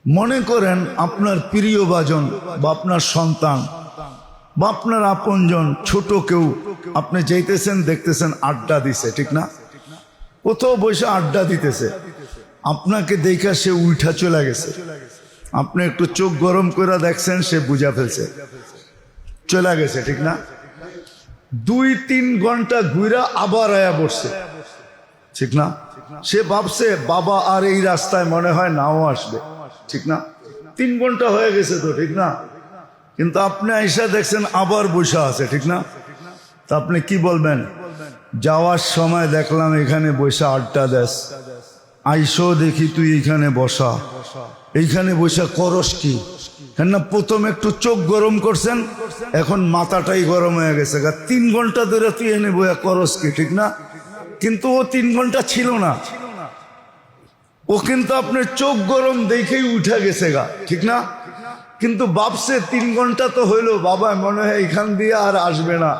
মনে করেন আপনার প্রিয়ভাজন বা আপনার সন্তান বা আপনার আপনজন ছোট কেউ, আপনি যাইতেছেন দেখতেছেন আড্ডা দিছে, ঠিক না? কোথাও বসে আড্ডা দিতেছে, আপনাকে দেখা সে উঠা চলে গেছে, আপনি একটু চোখ গরম করে দেখছেন সে বুঝা ফেলছে, চলে গেছে, ঠিক না? 2-3 ঘন্টা ঘুরা আবার আয়া বসছে, ঠিক না? সে ভাবছে বাবা আর এই রাস্তায় মনে হয় নাও আসবে, ঠিক না? 3 ঘন্টা হয়ে গেছে তো, ঠিক না? কিন্তু আপনি আইসা দেখছেন আবার বসা আছে, ঠিক না? তা আপনি কি বলবেন? যাওয়ার সময় দেখলাম এখানে বসা আড্ডা দেশ, আইসো দেখি তুই এইখানে বসা, এইখানে বসা করস কি? কেন প্রথম একটু চোখ গরম করছেন, এখন মাথাটাই গরম হয়ে গেছে। 3 ঘন্টা ধরে তুই এনে বইয়া করস কি, ঠিক না? কিন্তু ও 3 ঘন্টা ছিল না, ও কিন্তু আপনার চোখ গরম দেখেই উঠে গেছে গা, ঠিক না? কিন্তু ভাবছে 3 ঘন্টা তো হইলো, বাবা মনে হয় এখান দিয়ে আর আসবে না,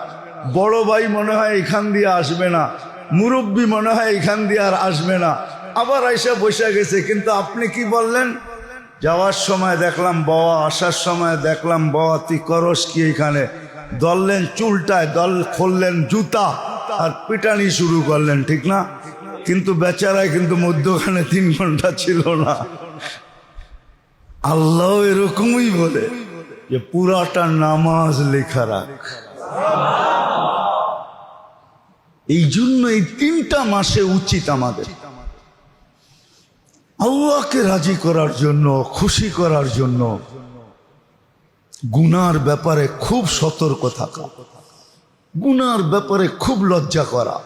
বড় ভাই মনে হয় এখান দিয়ে আসবে না, মুরব্বী মনে হয় এখান দিয়ে আর আসবে না, আবার আইসা বসে গেছে। কিন্তু আপনি কি বললেন? যাওয়ার সময় দেখলাম বাবা, আসার সময় দেখলাম বাবা, তুই করস কি এখানে? ধরলেন চুলটায়, খুললেন জুতা আর পিটানি শুরু করলেন, ঠিক না? কিন্তু বেচারায় কিন্তু মধ্যখানে 3 ঘন্টা ছিল না। আল্লাহ এরকমই বলে যে পুরাটা নামাজ লেখা রাখ। এই জন্য এই 3টা মাসে উচিত আমাদের আল্লাহকে রাজি করার জন্য, খুশি করার জন্য গুনার ব্যাপারে খুব সতর্ক থাকা, গুনার ব্যাপারে খুব লজ্জা করা,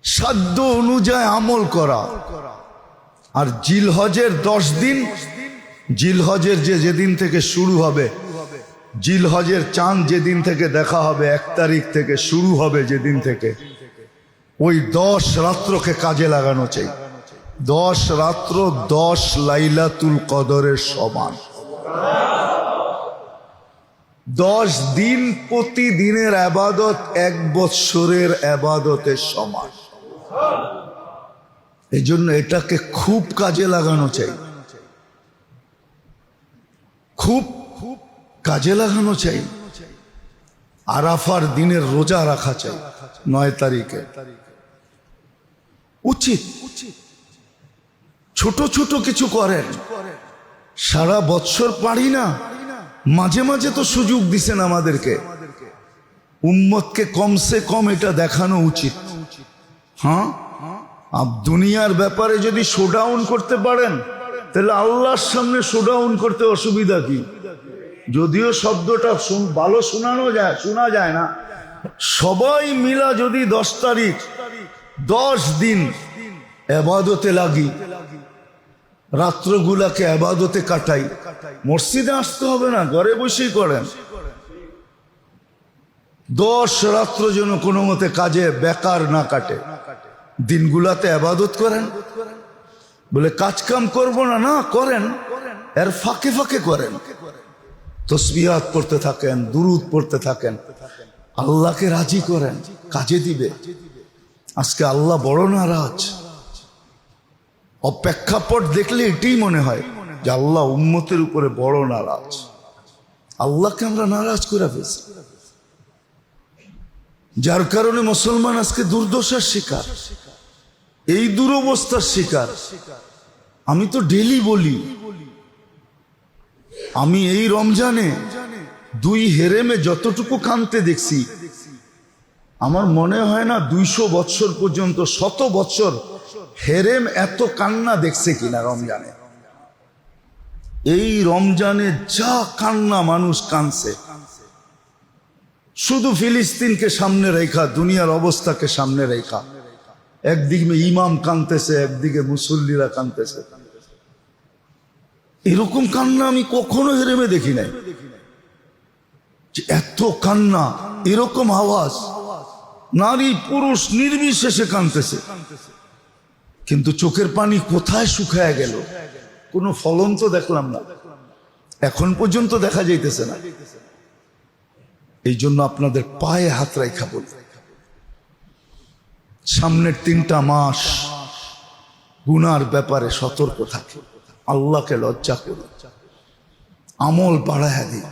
সাধ্য অনুযায়ী আমল করা। আর জিলহজের 10 দিন, জিলহজের যেদিন থেকে শুরু হবে, জিলহজের চাঁদ যেদিন থেকে দেখা হবে, 1 তারিখ থেকে শুরু হবে যেদিন থেকে, ওই 10 রাত্রকে কাজে লাগানো চাই। 10 রাত্র 10 লাইলাতুল কদরের সমান। 10 দিন প্রতিদিনের আবাদত 1 বৎসরের আবাদতের সমান। এই জন্য এটাকে খুব কাজে লাগানো চাই, খুব কাজে লাগানো চাই। আরাফার দিনের রোজা রাখা চাই 9 তারিখে, উচিত। ছোট ছোট কিছু করেন, সারা বৎসর পারি না, মাঝে মাঝে তো সুযোগ দিছেন আমাদেরকে, উম্মতকে কমসে কম এটা দেখানো উচিত। হ্যাঁ, দুনিয়ার ব্যাপারে যদি শোডাউন করতে পারেন, তাহলে আল্লাহর সামনে শোডাউন করতে অসুবিধা কি? যদিও শব্দটা ভালো শোনা যায় না, সবাই মিলা যদি 10 তারিখ 10 দিন এবাদতে লাগি, রাত্রগুলাকে এবাদতে কাটাই, মসজিদে আসতে হবে না, ঘরে বসেই করেন। 10 রাত্র যেন কোনো মতে কাজে বেকার না কাটে, দিনগুলাতে এবাদত করেন। বলে কাজ কাম করবো না, না করেন, এর ফাঁকে ফাঁকে করেন, তসবিহাত পড়তে থাকেন, দুরুদ পড়তে থাকেন, আল্লাহকে রাজি করেন, কাজে দিবে। আজকে আল্লাহ বড় নারাজ। অপেক্ষাপট দেখলে এটাই মনে হয় যে আল্লাহ উম্মতের উপরে বড় নারাজ। আল্লাহকে আমরা নারাজ করে ফেলছি, যার কারণে মুসলমান আজকে দুর্দশার শিকার, এই দুরবস্থার শিকার। আমি তো ডেলি বলি, আমি এই রমজানে 2 হেরেমে যতটুকু কাঁদতে দেখছি, আমার মনে হয় না 200 বৎসর পর্যন্ত, 100 বৎসর হেরেম এত কান্না দেখছে কিনা রমজানে। এই রমজানে যা কান্না মানুষ কাঁদছে, শুধু ফিলিস্তিনকে সামনে রেখা, দুনিয়ার অবস্থাকে সামনে রেখা, একদিকে ইমাম কাঁদতেছে, একদিকে মুসল্লিরা কাঁদতেছে। এরকম কান্না আমি কখনো হেরেমে দেখি নাই, যে এত কান্না, এরকম আওয়াজ, নারী পুরুষ নির্বিশেষে কাঁদতেছে। কিন্তু চোখের পানি কোথায় শুকায় গেল? কোনো ফলন তো দেখলাম না, এখন পর্যন্ত দেখা যাইতেছে না। এই জন্য আপনাদের পায়ে হাত রাখা বলি, সামনের 3টা মাস গুনার ব্যাপারে সতর্ক থাকে। আল্লাহকে লজ্জা করুন, আমল বাড়াইয়া দিন।